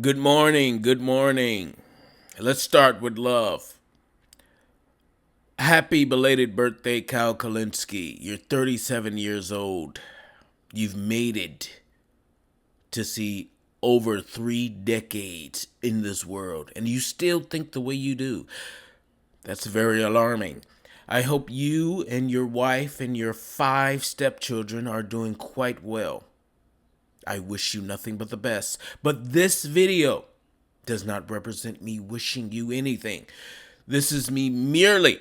Good morning. Good morning. Let's start with love. Happy belated birthday, Kyle Kulinski. You're 37 years old. You've made it to see over 3 decades in this world, and you still think the way you do. That's very alarming. I hope you and your wife and your 5 stepchildren are doing quite well. I wish you nothing but the best. But this video does not represent me wishing you anything. This is me merely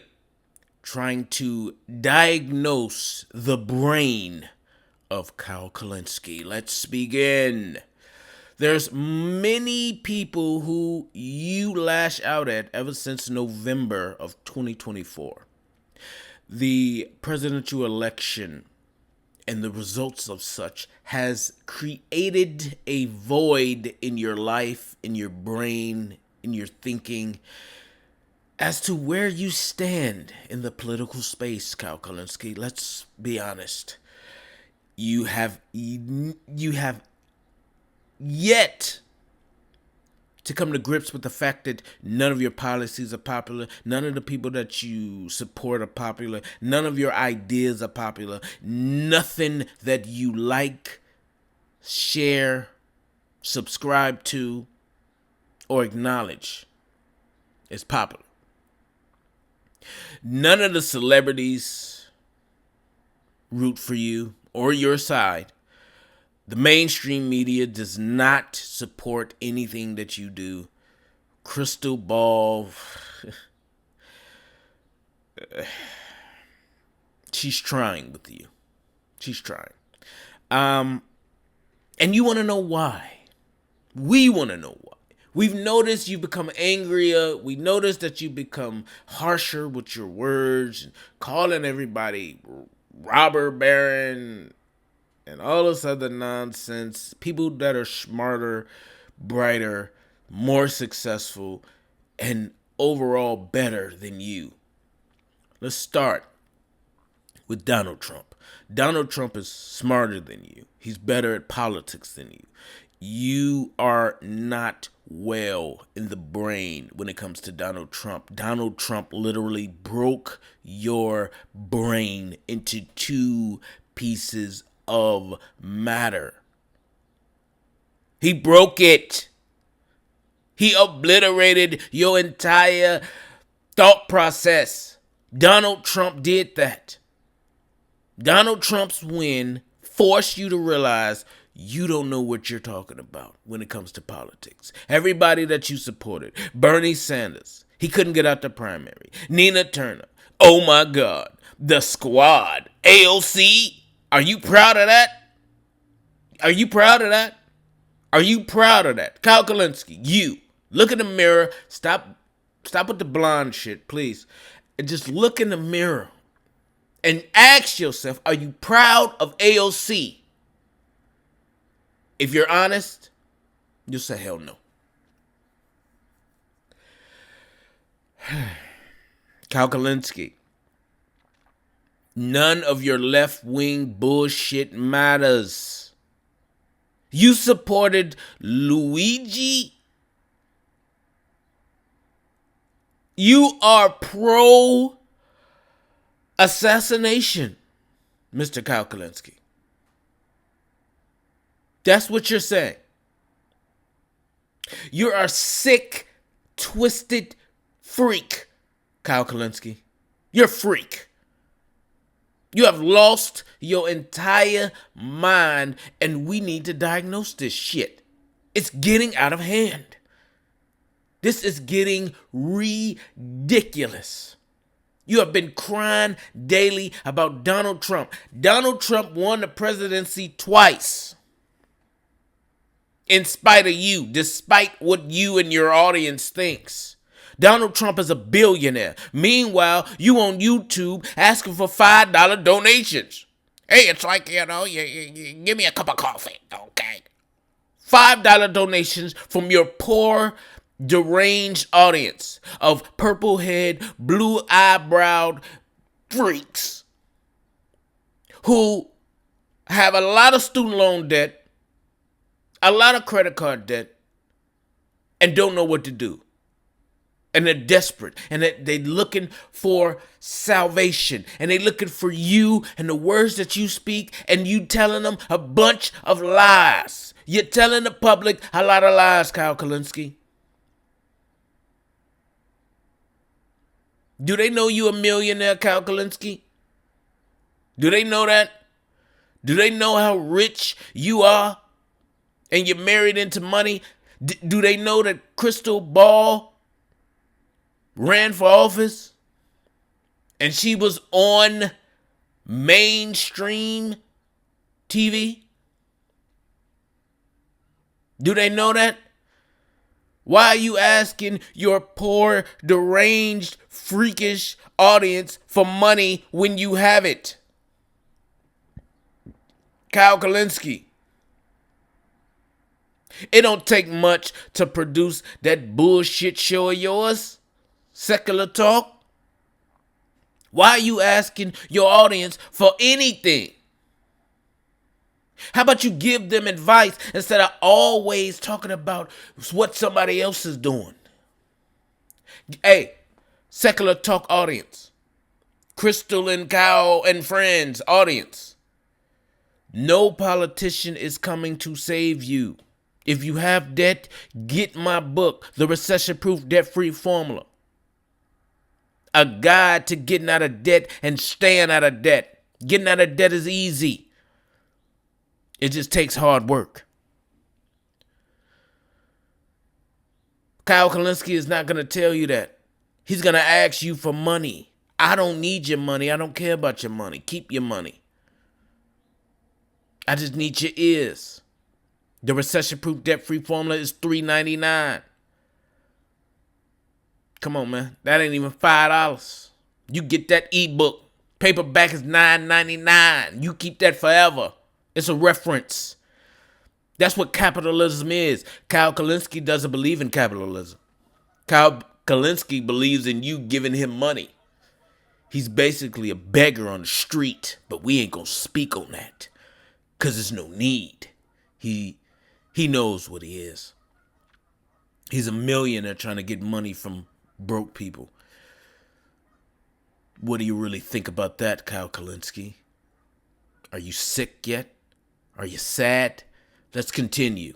trying to diagnose the brain of Kyle Kulinski. Let's begin. There's many people who you lash out at ever since November of 2024. The presidential election and the results of such has created a void in your life, in your brain, in your thinking, as to where you stand in the political space, Kyle Kulinski. Let's be honest. You have yet to come to grips with the fact that none of your policies are popular, none of the people that you support are popular, none of your ideas are popular, nothing that you like, share, subscribe to, or acknowledge is popular. None of the celebrities root for you or your side. The mainstream media does not support anything that you do. Crystal Ball, she's trying with you. She's trying. And you want to know why. We want to know why. We've noticed you become angrier. We noticed that you become harsher with your words, calling everybody robber baron and all this other nonsense. People that are smarter, brighter, more successful, and overall better than you. Let's start with Donald Trump. Donald Trump is smarter than you. He's better at politics than you. You are not well in the brain when it comes to Donald Trump. Donald Trump literally broke your brain into two pieces of matter. He broke it. He obliterated your entire thought process. Donald Trump did that. Donald Trump's win forced you to realize you don't know what you're talking about when it comes to politics. Everybody that you supported, Bernie Sanders, he couldn't get out the primary. Nina Turner, oh my God, the squad, AOC, are you proud of that? Are you proud of that? Are you proud of that? Kyle Kulinski, you, look in the mirror, stop with the blonde shit, please, and just look in the mirror and ask yourself, are you proud of AOC? If you're honest, you'll say hell no. Kyle Kulinski, none of your left-wing bullshit matters. You supported Luigi. You are pro-assassination, Mr. Kyle Kulinski. That's what you're saying. You're a sick, twisted freak, Kyle Kulinski. You're a freak. You have lost your entire mind, and we need to diagnose this shit. It's getting out of hand. This is getting ridiculous. You have been crying daily about Donald Trump. Donald Trump won the presidency twice. In spite of you, despite what you and your audience thinks. Donald Trump is a billionaire. Meanwhile, you on YouTube asking for $5 donations. Hey, it's like, you give me a cup of coffee, okay? $5 donations from your poor, deranged audience of purple-head, blue-eyebrowed freaks who have a lot of student loan debt, a lot of credit card debt, and don't know what to do. And they're desperate, and they're looking for salvation, and they're looking for you and the words that you speak, and you telling them a bunch of lies. You're telling the public a lot of lies, Kyle Kulinski. Do they know you a millionaire, Kyle Kulinski? Do they know that? Do they know how rich you are? And you're married into money? Do they know that Crystal Ball ran for office and she was on mainstream TV? Do they know that? Why are you asking your poor, deranged, freakish audience for money when you have it? Kyle Kulinski. It don't take much to produce that bullshit show of yours. Secular talk. Why are you asking your audience for anything? How about you give them advice instead of always talking about what somebody else is doing? Hey, secular talk audience. Crystal and Kyle and friends audience. No politician is coming to save you. If you have debt, get my book, The Recession-Proof Debt-Free Formula. A guide to getting out of debt and staying out of debt. Getting out of debt is easy. It just takes hard work. Kyle Kulinski is not going to tell you that. He's going to ask you for money. I don't need your money. I don't care about your money. Keep your money. I just need your ears. The recession-proof debt-free formula is $3.99. Come on, man. That ain't even $5. You get that ebook. Paperback is $9.99. You keep that forever. It's a reference. That's what capitalism is. Kyle Kulinski doesn't believe in capitalism. Kyle Kulinski believes in you giving him money. He's basically a beggar on the street, but we ain't gonna speak on that because there's no need. He knows what he is. He's a millionaire trying to get money from broke people. What do you really think about that, Kyle Kulinski? Are you sick yet? Are you sad? Let's continue.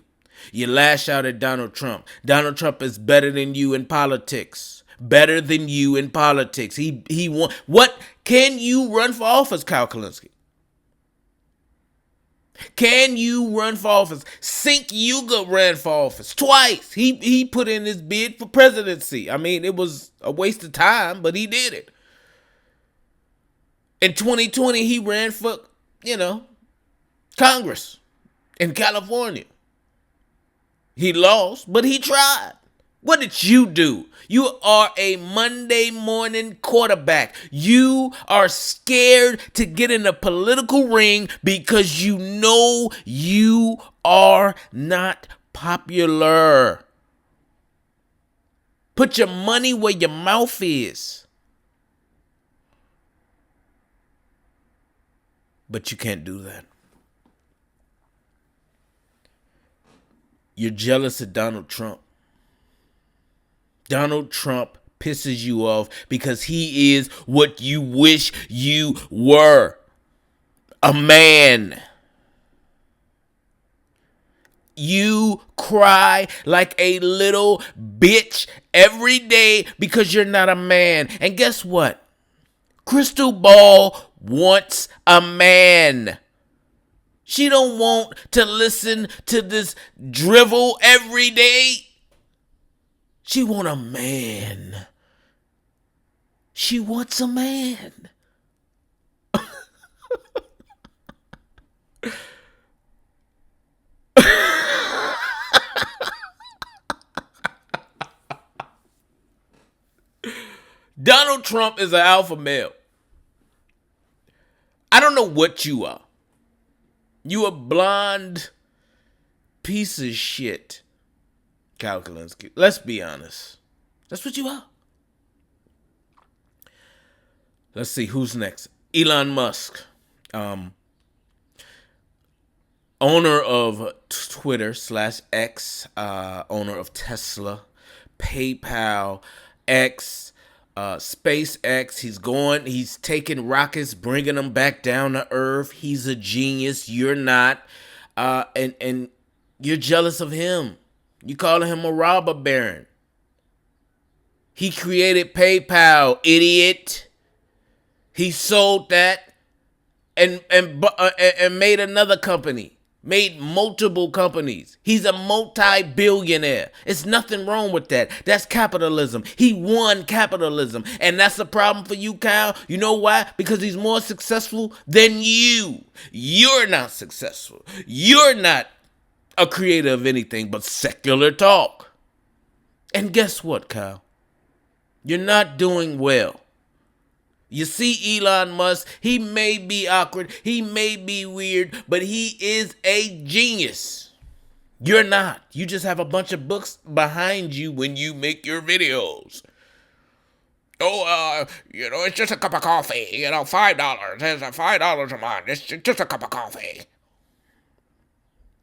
You lash out at Donald Trump. Donald Trump is better than you in politics. Better than you in politics. He won. What? Can you run for office, Kyle Kulinski? Can you run for office? Sink Yuga ran for office twice. He put in his bid for presidency. I mean, it was a waste of time, but he did it. In 2020, he ran for, Congress in California. He lost, but he tried. What did you do? You are a Monday morning quarterback. You are scared to get in a political ring because you know you are not popular. Put your money where your mouth is. But you can't do that. You're jealous of Donald Trump. Donald Trump pisses you off because he is what you wish you were. A man. You cry like a little bitch every day because you're not a man. And guess what? Crystal Ball wants a man. She don't want to listen to this drivel every day. She want a man. She wants a man. Donald Trump is an alpha male. I don't know what you are. You a blonde piece of shit, Kyle Kulinski. Let's be honest. That's what you are. Let's see who's next. Elon Musk, owner of owns Twitter / X, owner of Tesla, PayPal, X, SpaceX. He's taking rockets, bringing them back down to Earth. He's a genius. You're not. And you're jealous of him. You calling him a robber baron. He created PayPal, idiot. He sold that and made another company. Made multiple companies. He's a multi-billionaire. It's nothing wrong with that. That's capitalism. He won capitalism. And that's a problem for you, Kyle. You know why? Because he's more successful than you. You're not successful. You're not a creator of anything but secular talk. And guess what, Kyle? You're not doing well. You see Elon Musk, he may be awkward, he may be weird, but he is a genius. You're not. You just have a bunch of books behind you when you make your videos. Oh, it's just a cup of coffee, $5. It's $5 a month. It's just a cup of coffee.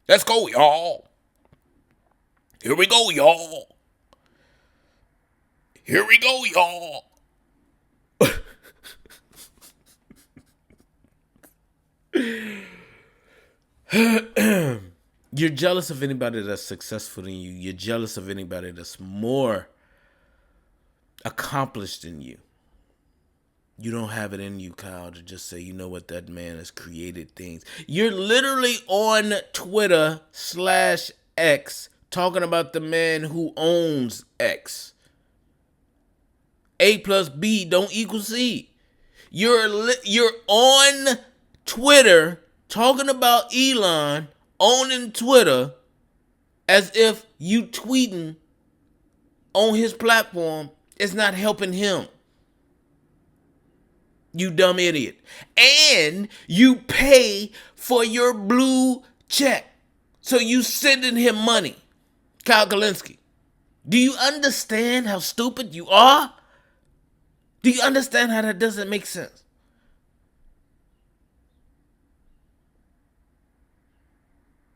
Let's go, y'all. Here we go, y'all. Here we go, y'all. You're jealous of anybody that's successful than you. You're jealous of anybody that's more accomplished than you. You don't have it in you, Kyle, to just say, you know what, that man has created things. You're literally on Twitter / X talking about the man who owns X. A plus B don't equal C. You're on Twitter talking about Elon owning Twitter as if you tweeting on his platform is not helping him. You dumb idiot. And you pay for your blue check. So you sending him money. Kyle Kulinski. Do you understand how stupid you are? Do you understand how that doesn't make sense?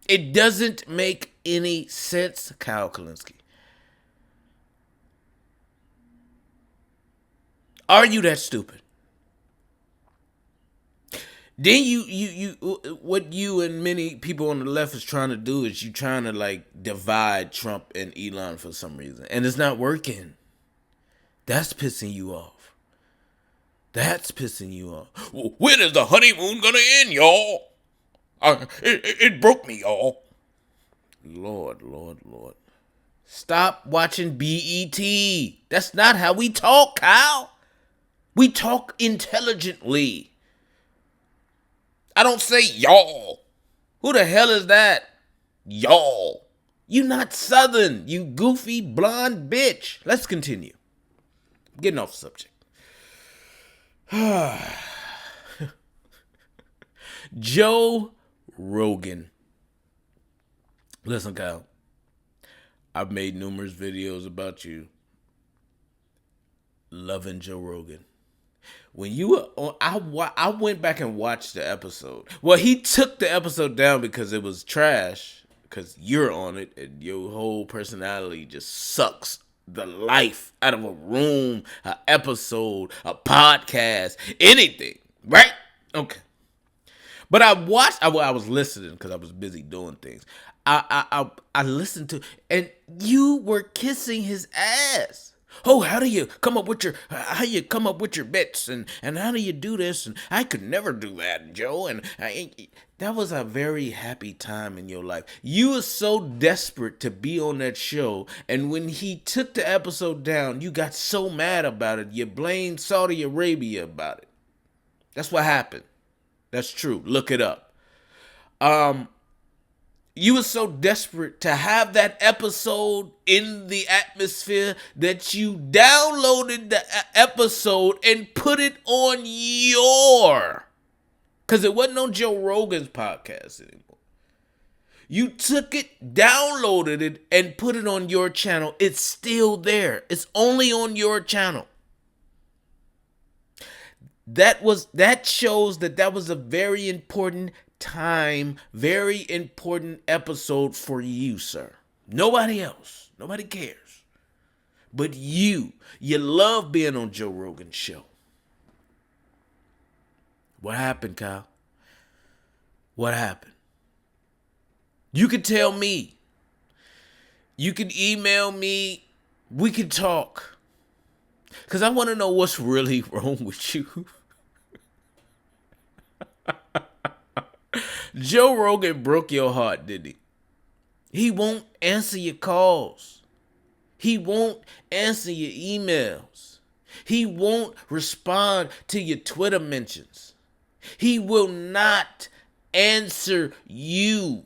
It doesn't make any sense, Kyle Kulinski. Are you that stupid? Then what you and many people on the left is trying to do is you trying to like divide Trump and Elon for some reason. And it's not working. That's pissing you off. That's pissing you off. When is the honeymoon gonna end, y'all? It broke me, y'all. Lord. Stop watching BET. That's not how we talk, Kyle. We talk intelligently. I don't say y'all. Who the hell is that? Y'all. You not Southern, you goofy blonde bitch. Let's continue. Getting off subject. Joe Rogan. Listen, Kyle. I've made numerous videos about you loving Joe Rogan. When you were on, I went back and watched the episode. Well, he took the episode down because it was trash. Because you're on it and your whole personality just sucks the life out of a room, an episode, a podcast, anything. Right? Okay. But I watched. I was listening because I was busy doing things. I listened to, and you were kissing his ass. Oh, how do you come up with your bits and how do you do this? And I could never do that, Joe. And that was a very happy time in your life. You were so desperate to be on that show, and when he took the episode down, you got so mad about it. You blamed Saudi Arabia about it. That's what happened. That's true. Look it up. You were so desperate to have that episode in the atmosphere that you downloaded the episode and put it on because it wasn't on Joe Rogan's podcast anymore. You took it, downloaded it, and put it on your channel. It's still there. It's only on your channel. That shows that was a very important time, very important episode for you, sir. Nobody else. Nobody cares. But you love being on Joe Rogan's show. What happened, Kyle? What happened? You can tell me. You can email me. We can talk. Because I want to know what's really wrong with you. Joe Rogan broke your heart, didn't he? He won't answer your calls. He won't answer your emails. He won't respond to your Twitter mentions. He will not answer you.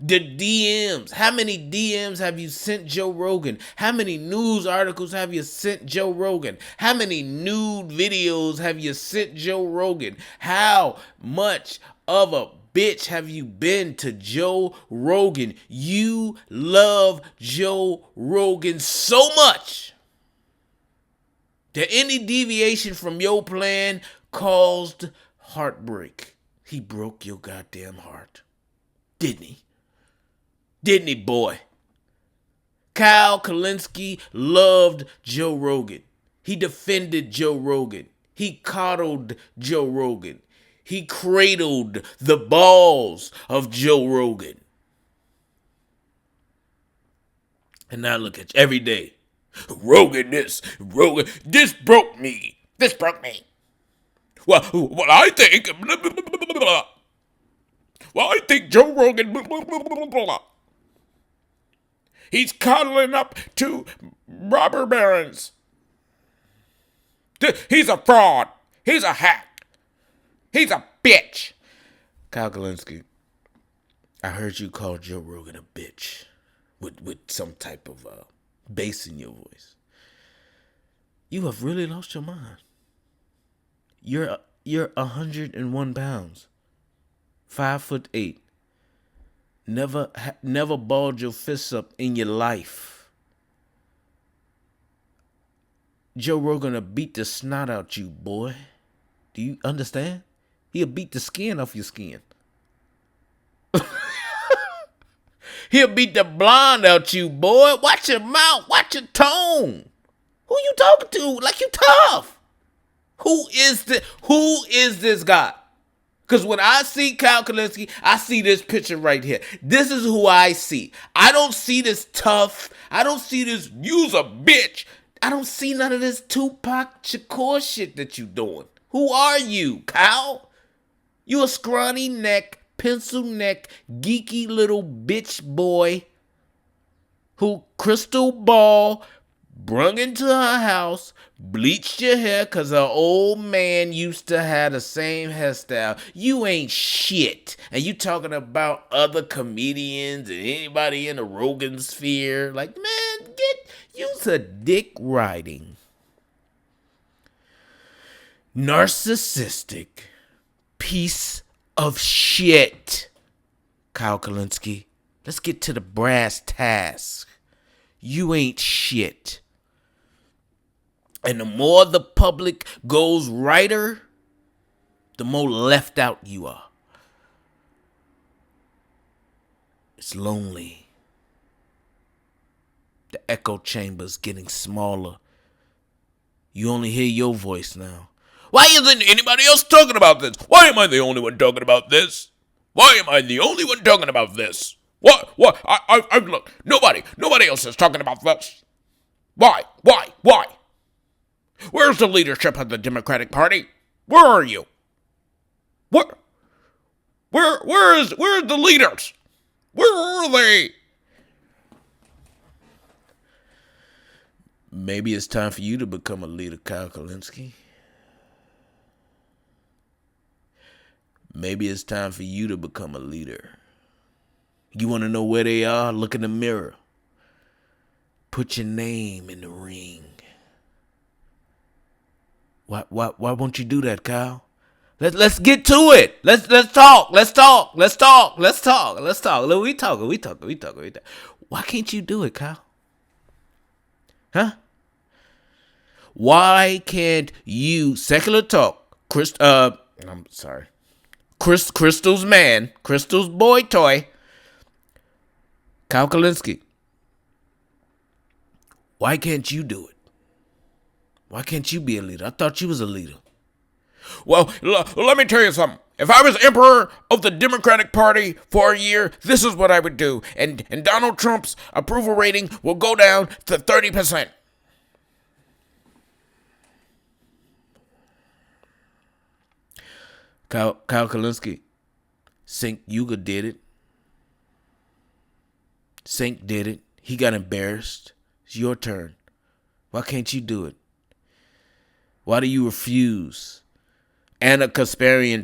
The DMs. How many DMs have you sent Joe Rogan? How many news articles have you sent Joe Rogan? How many nude videos have you sent Joe Rogan? How much of a bitch have you been to Joe Rogan? You love Joe Rogan so much that any deviation from your plan caused heartbreak. He broke your goddamn heart. Didn't he? Didn't he, boy? Kyle Kulinski loved Joe Rogan. He defended Joe Rogan. He coddled Joe Rogan. He cradled the balls of Joe Rogan. And now look at you every day. Rogan this broke me. This broke me. Well, I think... Well, I think Joe Rogan... He's cuddling up to robber barons. He's a fraud. He's a hack. He's a bitch. Kyle Kulinski, I heard you call Joe Rogan a bitch with some type of bass in your voice. You have really lost your mind. You're 101 pounds, 5'8". Never balled your fists up in your life. Joe Rogan will beat the snot out you, boy. Do you understand? He'll beat the skin off your skin. He'll beat the blonde out you, boy. Watch your mouth. Watch your tone. Who you talking to? Like you tough. Who is this guy? Because when I see Kyle Kulinski, I see this picture right here. This is who I see. I don't see this tough. I don't see this use a bitch. I don't see none of this Tupac Shakur shit that you doing. Who are you, Kyle? You a scrawny neck, pencil neck, geeky little bitch boy who crystal ball brung into her house, bleached your hair because her old man used to have the same hairstyle. You ain't shit. And you talking about other comedians and anybody in the Rogan sphere. Like, man, use a dick riding, narcissistic piece of shit. Kyle Kulinski, let's get to the brass tacks. You ain't shit. And the more the public goes righter, the more left out you are. It's lonely. The echo chamber's getting smaller. You only hear your voice now. Why isn't anybody else talking about this? Why am I the only one talking about this? Why am I the only one talking about this? What? I look. Nobody else is talking about this. Why? Where's the leadership of the Democratic Party? Where are you? Where are the leaders? Where are they? Maybe it's time for you to become a leader, Kyle Kulinski. Maybe it's time for you to become a leader. You want to know where they are? Look in the mirror. Put your name in the ring. Why won't you do that, Kyle? Let's get to it. Let's talk. Let's talk. We talking. Why can't you do it, Kyle? Huh? Why can't you, secular talk, Crystal's man, Crystal's boy toy, Kyle Kulinski. Why can't you do it? Why can't you be a leader? I thought you was a leader. Well, let me tell you something. If I was emperor of the Democratic Party for a year, this is what I would do. And Donald Trump's approval rating will go down to 30%. Kyle Kulinski. Sink Yuga did it. Sink did it. He got embarrassed. It's your turn. Why can't you do it? Why do you refuse? Anna Kasparian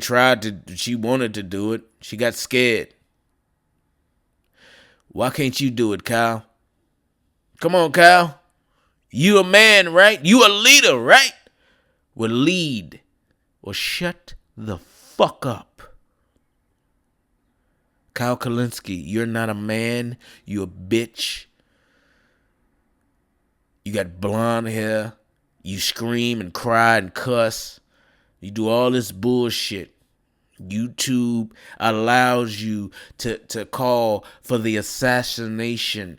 she wanted to do it. She got scared. Why can't you do it, Kyle? Come on, Kyle. You a man, right? You a leader, right? Well, lead or shut the fuck up. Kyle Kulinski, you're not a man. You a bitch. You got blonde hair. You scream and cry and cuss. You do all this bullshit. YouTube allows you to call for the assassination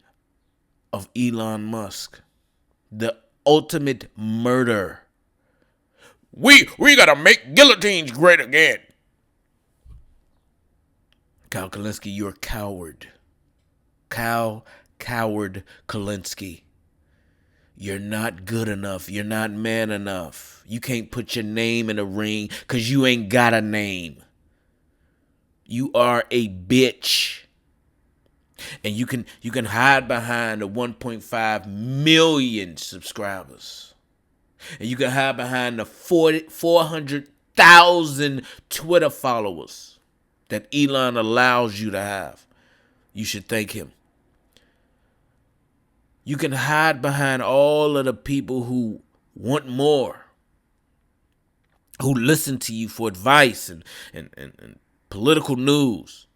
of Elon Musk. The ultimate murder. We gotta make guillotines great again. Kyle Kulinski, you're a coward. Coward Kulinski. You're not good enough. You're not man enough. You can't put your name in a ring because you ain't got a name. You are a bitch. And you can hide behind the 1.5 million subscribers. And you can hide behind the 400,000 Twitter followers that Elon allows you to have. You should thank him. You can hide behind all of the people who want more, who listen to you for advice and political news.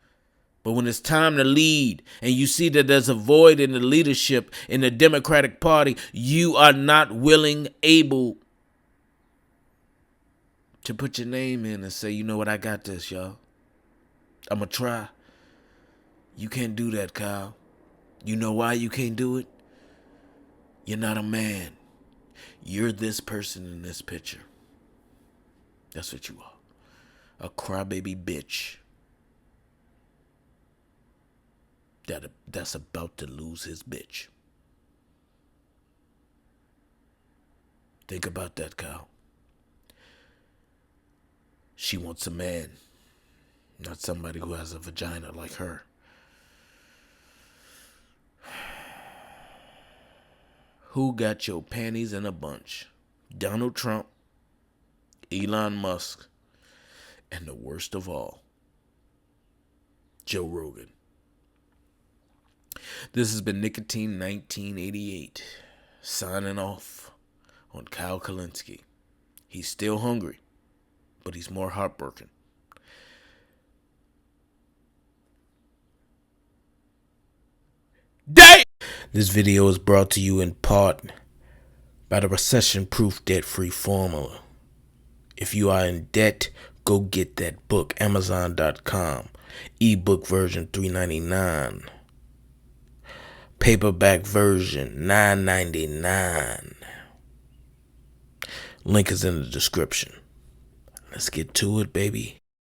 But when it's time to lead and you see that there's a void in the leadership in the Democratic Party, you are not able to put your name in and say, you know what, I got this, y'all. I'm going to try. You can't do that, Kyle. You know why you can't do it? You're not a man. You're this person in this picture. That's what you are. A crybaby bitch. That's about to lose his bitch. Think about that, Kyle. She wants a man, not somebody who has a vagina like her. Who got your panties in a bunch? Donald Trump, Elon Musk, and the worst of all, Joe Rogan. This has been Nicotine 1988, signing off on Kyle Kulinski. He's still hungry, but he's more heartbroken. Damn! This video is brought to you in part by the recession-proof debt-free formula. If you are in debt, go get that book, Amazon.com. Ebook version $3.99. Paperback version $9.99. Link is in the description. Let's get to it, baby.